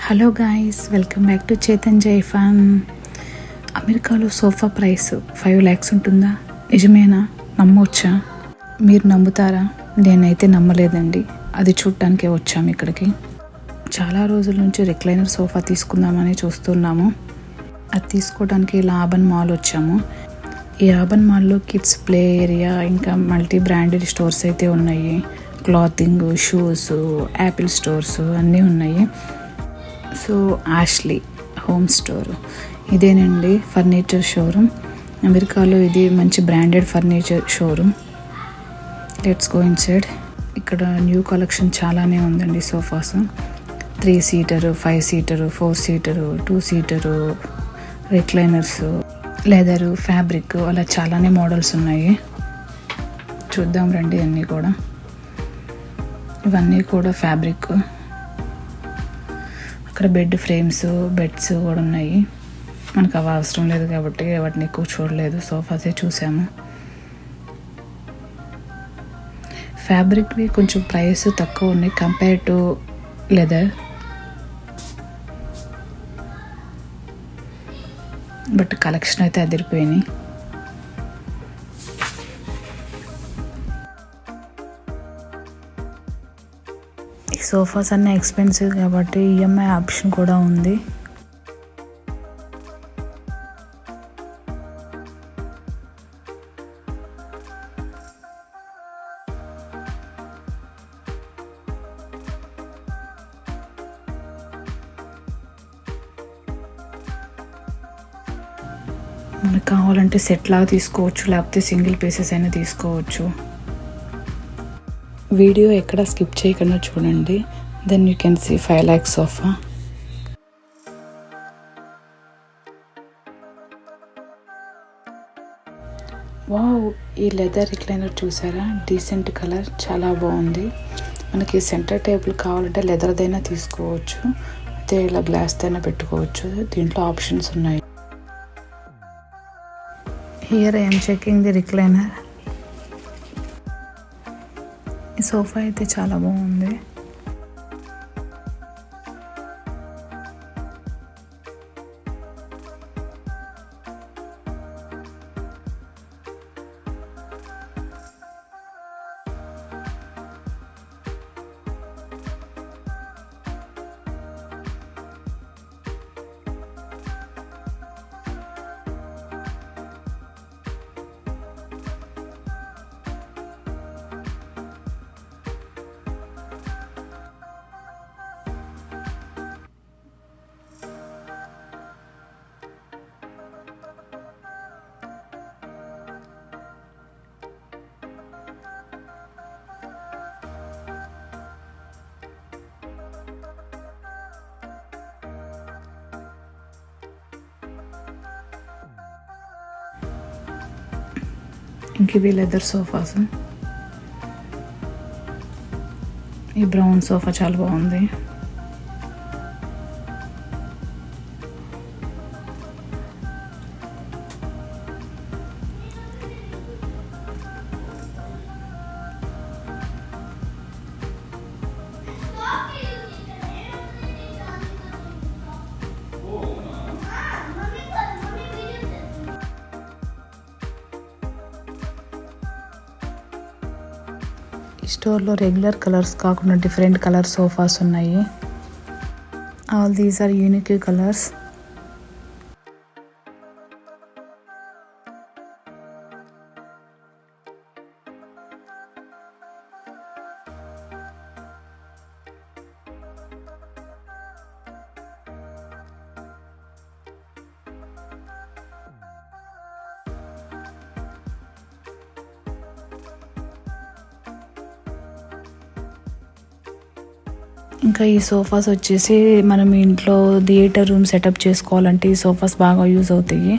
Hello guys, welcome back to Chetan జై fun. అమెరికాలో sofa price 5 lakhs ఉంటుందా? నిజమేనా? నమ్మొచ్చా? మీరు నమ్ముతారా? నేనైతే నమ్మలేదండి. అది చూడటానికే వచ్చాము ఇక్కడికి. చాలా రోజుల నుంచి రిక్లైనర్ సోఫా తీసుకుందామని చూస్తున్నాము. అది తీసుకోవడానికి లాభన్ మాల్ వచ్చాము. ఈ లాభన్ మాల్లో కిడ్స్ ప్లే ఏరియా, ఇంకా మల్టీ బ్రాండెడ్ స్టోర్స్ అయితే ఉన్నాయి. క్లాతింగ్, షూస్, యాపిల్ స్టోర్స్ అన్నీ ఉన్నాయి. సో ఆష్లీ హోమ్ స్టోర్ ఇదేనండి ఫర్నిచర్ షోరూమ్. అమెరికాలో ఇది మంచి branded furniture showroom. Let's go inside. ఇక్కడ న్యూ కలెక్షన్ చాలానే ఉందండి. Sofas 3 seater, 5 seater, 4 seater, 2 seater, recliners, leather, fabric అలా చాలానే మోడల్స్ ఉన్నాయి. చూద్దాం రండి. ఇవన్నీ కూడా ఫ్యాబ్రిక్. అక్కడ బెడ్ ఫ్రేమ్స్, బెడ్స్ కూడా ఉన్నాయి. మనకు అవి అవసరం లేదు కాబట్టి వాటిని ఎక్కువ చూడలేదు. సోఫాసే చూసాము. ఫ్యాబ్రిక్వి కొంచెం ప్రైస్ తక్కువ ఉన్నాయి compare to leather. But collection అయితే అదిరిపోయినాయి. ఈ సోఫాస్ అన్నీ ఎక్స్పెన్సివ్ కాబట్టి ఈఎంఐ ఆప్షన్ కూడా ఉంది. మనకు కావాలంటే సెట్ లాగా తీసుకోవచ్చు, లేకపోతే సింగిల్ పీసెస్ అయినా తీసుకోవచ్చు. వీడియో ఎక్కడ స్కిప్ చేయకుండా చూడండి. Then you can see 5 lakhs sofa. Wow, ఈ లెదర్ రిక్లైనర్ చూసారా? డీసెంట్ కలర్, చాలా బాగుంది. మనకి సెంటర్ టేబుల్ కావాలంటే లెదర్దైనా తీసుకోవచ్చు, అయితే ఇలా గ్లాస్దైనా పెట్టుకోవచ్చు. దీంట్లో ఆప్షన్స్ ఉన్నాయి. Here I'm checking the recliner. ఈ సోఫా అయితే చాలా బాగుంది. ఇంక ఇవి లెదర్ సోఫాస్. ఈ బ్రౌన్ సోఫా చాలా బాగుంది. ఈ స్టోర్లో రెగ్యులర్ కలర్స్ కాకుండా డిఫరెంట్ కలర్ సోఫాస్ ఉన్నాయి. All these are unique colours. ఇంకా ఈ సోఫాస్ వచ్చేసి మనం ఇంట్లో థియేటర్ రూమ్ సెటప్ చేసుకోవాలంటే ఈ సోఫాస్ బాగా యూజ్ అవుతాయి.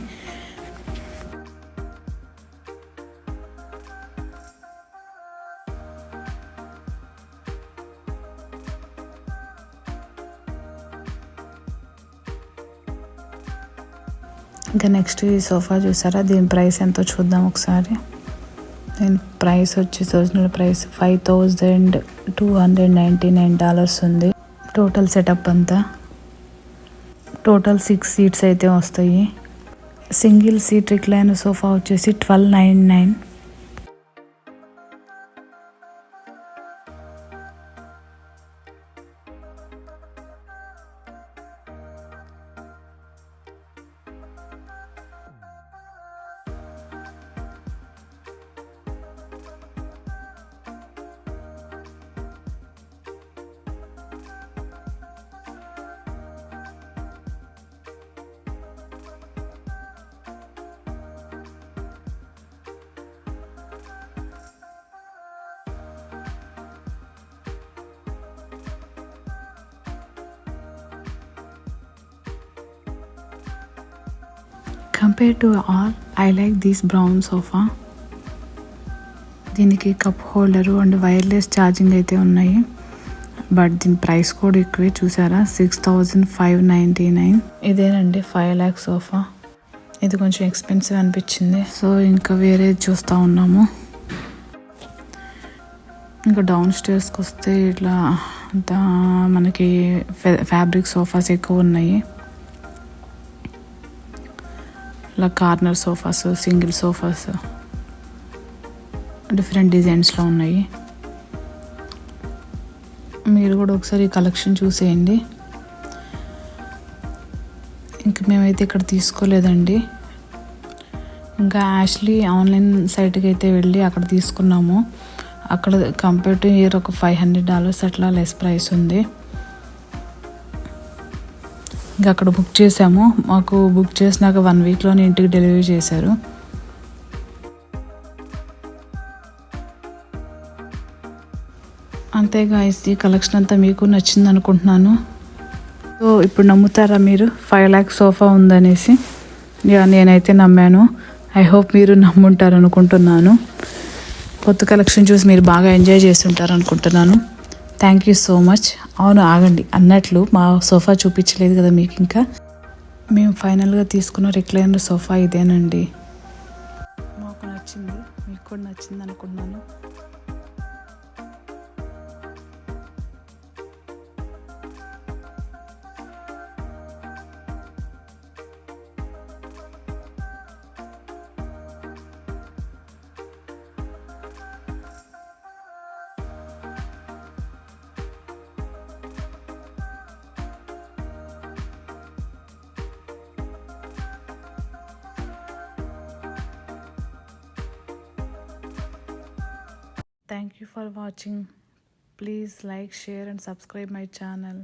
ఇంకా నెక్స్ట్ ఈ సోఫా చూసారా? దీని ప్రైస్ ఎంతో చూద్దాం ఒకసారి. దీని ప్రైస్ వచ్చేసి ఒరిజినల్ ప్రైస్ $5,299 ఉంది. టోటల్ సెటప్ అంతా టోటల్ 6 సీట్స్ అయితే వస్తాయి. సింగిల్ సీట్ రిక్లైనర్ సోఫా వచ్చేసి 1299. Compared to all, I like this brown sofa. దీనికి cup holder and wireless charging అయితే ఉన్నాయి. బట్ దీని ప్రైస్ కూడా ఎక్కువే, చూసారా 6599. ఇదేనండి 5 lakhs సోఫా. ఇది కొంచెం ఎక్స్పెన్సివ్ అనిపించింది, సో ఇంకా వేరే చూస్తూ ఉన్నాము. ఇంకా డౌన్ స్టేర్స్కి వస్తే ఇట్లా అంతా మనకి ఫ్యాబ్రిక్ సోఫాస్ ఎక్కువ ఉన్నాయి. ఇలా corner sofas, single sofas different డిజైన్స్లో ఉన్నాయి. మీరు కూడా ఒకసారి కలెక్షన్ చూసేయండి. ఇంక మేమైతే ఇక్కడ తీసుకోలేదండి. ఇంకా యాష్లీ ఆన్లైన్ సైట్కి అయితే వెళ్ళి అక్కడ తీసుకున్నాము. అక్కడ కంపేర్ టు ఇయర్ ఒక $500 అట్లా లెస్ ప్రైస్ ఉంది. ఇంకా అక్కడ బుక్ చేసాము. మాకు బుక్ చేసినాక 1 weekలోనే ఇంటికి డెలివరీ చేశారు. అంతే గాయ్స్, ఈ కలెక్షన్ అంతా మీకు నచ్చింది అనుకుంటున్నాను. సో ఇప్పుడు నమ్ముతారా మీరు 5 lakhs సోఫా ఉందనేసి? నేనైతే నమ్మాను. ఐ హోప్ మీరు నమ్ముంటారు అనుకుంటున్నాను. కొత్త కలెక్షన్ చూసి మీరు బాగా ఎంజాయ్ చేస్తుంటారు అనుకుంటున్నాను. Thank you so much. అవును, ఆగండి, అన్నట్లు మా సోఫా చూపించలేదు కదా మీకు. ఇంకా మేము ఫైనల్గా తీసుకున్న రిక్లైనర్ సోఫా ఇదేనండి. మాకు నచ్చింది, మీకు కూడా నచ్చింది అనుకున్నాను. Thank you for watching. Please like, share and subscribe my channel.